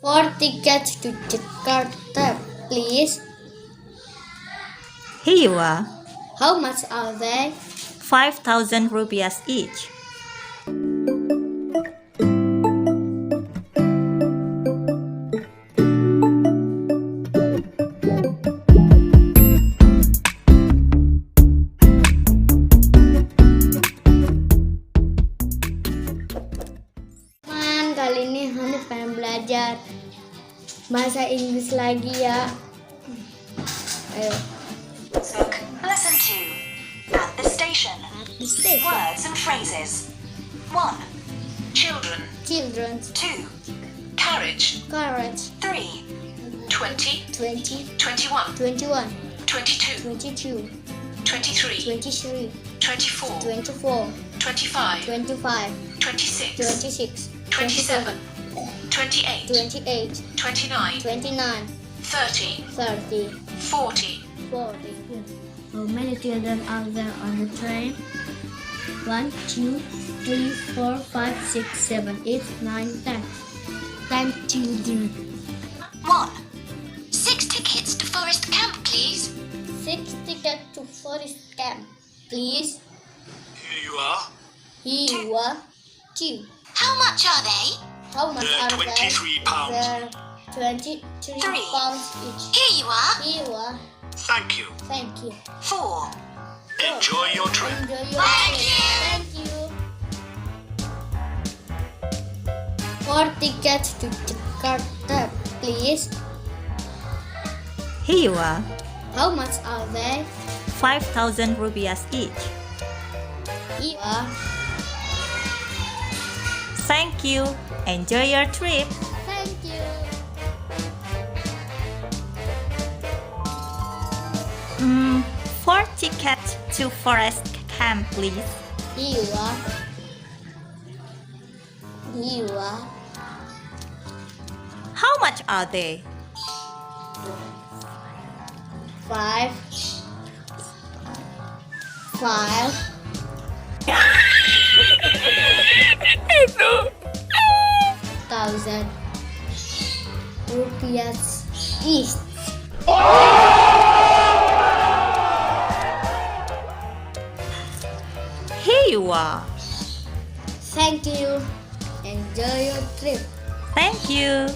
4 tickets to Jakarta, please. Here you are. How much are they? 5,000 rupiahs each. Kali ini Hani pengen belajar bahasa Inggris lagi ya. Ayo. Book Lesson 2. At the station. Words and phrases. 1. Children. Children. 2. Carriage. Carrot. 3. 20. 20. 21. 21. 22. 22. 23. 23. 24. 24. 25. 25. 26. 26. 27. 28. 28. 29. 29. 30. 30. 40. 40. How many children are there on the train? 1, 2, 3, 4, 5, 6, 7, 8, 9, 10. 10 children. 1. 6 tickets to Forest Camp, please. 6 tickets to Forest Camp, please. Here you are. Here you are. 2. How much are they? How much They're are they? 23 pounds. They're 23 3. pounds each. Here you are. Here you are. Thank you. Thank you. 4. Enjoy your trip. Enjoy your Thank trip. you. Thank you. 4 tickets to Jakarta, please. Here you are. How much are they? 5,000 rupiahs each. Here you are. Thank you. Enjoy your trip. Thank you. Mm, 4 tickets to Forest Camp, please. Here you are. Here you are. How much are they? 5. 5. Thousand rupiah each. Here you are. Thank you. Enjoy your trip. Thank you.